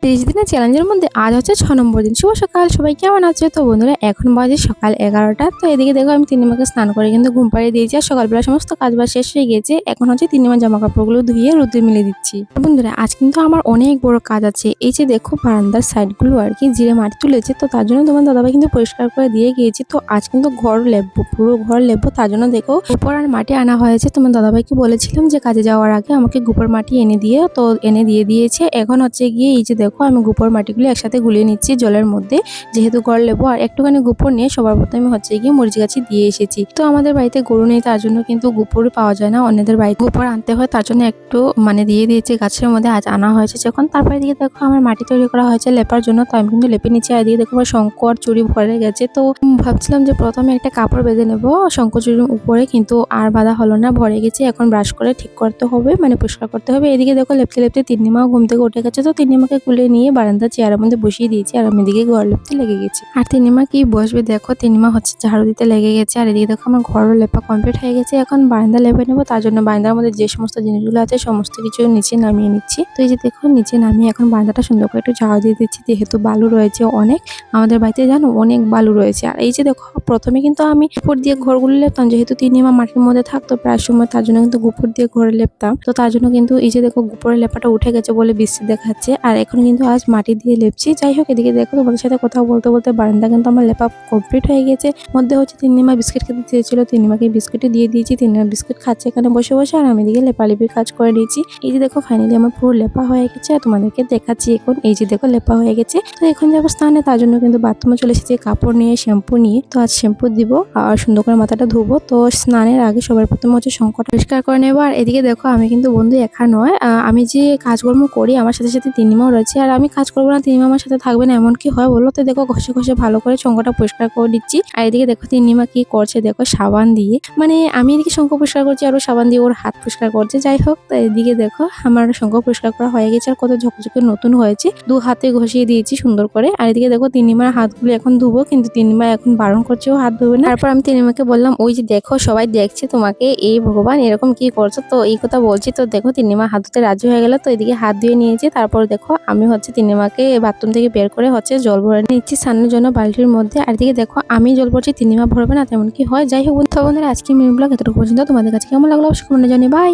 30 দিনের চ্যালেঞ্জের মধ্যে আজ হচ্ছে 6 নম্বর দিন। শুভ সকাল, সবাই কেমন আছো? তো বন্ধুরা এখন বাজে সকাল 11টা। তো এদিকে দেখো আমি তিন্নিমাকে স্নান করে কিন্তু ঘুম পাড়িয়ে দিয়েছি আর সকালবেলা সমস্ত কাজবাজ শেষ হয়ে গেছে। এখন হচ্ছে তিন্নিমার জামা কাপড়গুলো ধুয়ে রোদে মিলে দিচ্ছি। বন্ধুরা আজ কিন্তু আমার অনেক বড় কাজ আছে। এই যে দেখো বারান্দার সাইডগুলো আর কি জিরে মাটি তুলেছে, তো তার জন্য তোমার দাদাভাই কিন্তু পরিষ্কার করে দিয়ে গিয়েছি। তো আজ কিন্তু ঘর লেপবো, পুরো ঘর লেপবো, তার জন্য দেখো গোবর আর মাটি আনা হয়েছে। তোমার দাদাভাইকে বলেছিলাম যে কাজে যাওয়ার আগে আমাকে গোবর মাটি এনে দিয়ে, তো এনে দিয়ে দিয়েছে। এখন হচ্ছে গিয়ে এই যে দেখো আমি গোবর মাটিগুলো একসাথে গুলিয়ে নিচ্ছি জলের মধ্যে, যেহেতু ঘর লেবো। আর একটুখানি গোবর নিয়ে সবার প্রথমে হচ্ছে গিয়ে মরিচ গাছে দিয়ে এসেছি। তো আমাদের বাড়িতে গরু নেই, তার জন্য কিন্তু গোবর পাওয়া যায় না, অন্যদের বাড়িতে গোবর আনতে হয়, তার জন্য একটু দিয়ে দিয়েছে গাছের মধ্যে। আজ আনা হয়েছে যখন, তারপরে দিকে দেখো আমার মাটি তৈরি করা হয়েছে লেপার জন্য। তো আমি কিন্তু লেপে নিচ্ছি। আর দিকে দেখো আমার শঙ্খ আর চুড়ি ভরে গেছে। তো ভাবছিলাম যে প্রথমে একটা কাপড় বেঁধে নেবো শঙ্খ চুড়ির উপরে, কিন্তু আর বাঁধা হলো না, ভরে গেছে। এখন ব্রাশ করে ঠিক করতে হবে, পরিষ্কার করতে হবে। এদিকে দেখো লেপতে লেপতে তিন্নিমাও ঘুম থেকে উঠে গেছে। তো তিন্নিমাকে কুলে নিয়ে বারান্দা চেয়ারের মধ্যে বসিয়ে দিয়েছি আর আমি এদিকে ঘর লেপতে লেগে গেছি। আর তিন্নিমা কি বসবে দেখো, তিন্নিমা হচ্ছে ঝাড়ু দিতে লেগে গেছে। আর এদিকে দেখো আমার ঘরও লেপা কমপ্লিট হয়ে গেছে। এখন বারান্দা লেপে নেবো, তার জন্য বারান্দার মধ্যে যে সমস্ত জিনিসগুলো আছে সমস্ত কিছু নিচে নামিয়ে নিচ্ছি। তো এই যে দেখো নিচে নামিয়ে এখন বারান্দাটা সুন্দর করে একটু ঝাড়ু দিয়ে দিচ্ছি, যেহেতু বালু রয়েছে অনেক, আমাদের বাড়িতে জানো অনেক বালু রয়েছে। আর এই যে দেখো প্রথমে কিন্তু আমি গোবর দিয়ে ঘরগুলো লেপতাম, যেহেতু তিন্নিমা মাটির মধ্যে থাকতো প্রায় সময়, তার জন্য কিন্তু গোবর দিয়ে ঘরে লেপতাম। তো তার জন্য কিন্তু এই যে দেখো গোবরের লেপাটা উঠে গেছে বলে বৃষ্টি দেখাচ্ছে। আর এখন কিন্তু আজ মাটি দিয়ে লেপছি। যাই হোক এদিকে দেখো তোমাদের সাথে কথা বলতে বলতে বারান্দা কিন্তু আমার লেপা কমপ্লিট হয়ে গেছে। মধ্যে হচ্ছে তিন্নিমা বিস্কিট খেতে চেয়েছিল, তিন্নিমাকে বিস্কিটও দিয়ে দিয়েছি। তিন্নিমা বিস্কিট খাচ্ছে এখানে বসে বসে, আর আমি এদিকে লেপালেপির কাজ করে দিয়েছি। এই যে দেখো ফাইনালি আমার পুরো লেপা হয়ে গেছে আর তোমাদেরকে দেখাচ্ছি এখন। এই যে দেখো লেপা হয়ে গেছে। তো এখন যাবো স্নানে, তার জন্য কিন্তু বাথরুমে চলে এসেছি কাপড় নিয়ে, শ্যাম্পু নিয়ে। তো আজ শ্যাম্পু দিব আর সুন্দর করে মাথাটা ধুবো। তো স্নানের আগে সবার প্রথমে হচ্ছে শঙ্কটা পরিষ্কার করে নেবো। আর এদিকে দেখো আমি কিন্তু বন্ধু একা নয়, আমি যে কাজকর্ম করি আমার সাথে সাথে তিন্নিমাও রয়েছে। আর আমি কাজ করবো না, তিন্নিমা আমার সাথে থাকবে না, এমন কি হয় বলো? তো দেখো ঘষে ঘষে ভালো করে শঙ্কটা পরিষ্কার করে দিচ্ছি। আর এদিকে দেখো তিন্নিমা কি করছে দেখো, সাবান দিয়ে, আমি এদিকে শঙ্খ পরিষ্কার করছি আর ও সাবান দিয়ে ওর হাত পরিষ্কার করছে। যাই হোক তো এদিকে দেখো আমার শঙ্খ পরিষ্কার করা হয়ে গেছে আর কত ঝকঝকে নতুন হয়েছে, 2 হাতে ঘষিয়ে দিয়েছি সুন্দর করে। আর এদিকে দেখো তিন্নিমার হাতগুলো এখন ধুবো, কিন্তু তিন্নিমা এখন বারণ করছে ও হাত ধুবে না। তারপর আমি তিন্নিমাকে বললাম ওই যে দেখো সবাই দেখছে তোমাকে, এই ভগবান এরকম কি করছো? তো এই কথা বলছি, তো দেখো তিন্নিমা হাত ধুতে রাজি হয়ে গেল। তো এদিকে হাত ধুয়ে নিয়েছি। তারপর দেখো আমি হচ্ছে তিন্নিমাকে বাথরুম থেকে বের করে হচ্ছে জল ভরে নিচ্ছি স্নানের জন্য বালতির মধ্যে। আর এদিকে দেখো আমি জল ভরছি, তিন্নিমা ভরবে না, তেমন কি হয়। যাই হোক বন্ধুরা আজকে মিনি ব্লগ এতটুকু পর্যন্ত। তোমাদের কাছে কেমন লাগলো অবশ্যই কমেন্টে জানিও। বাই।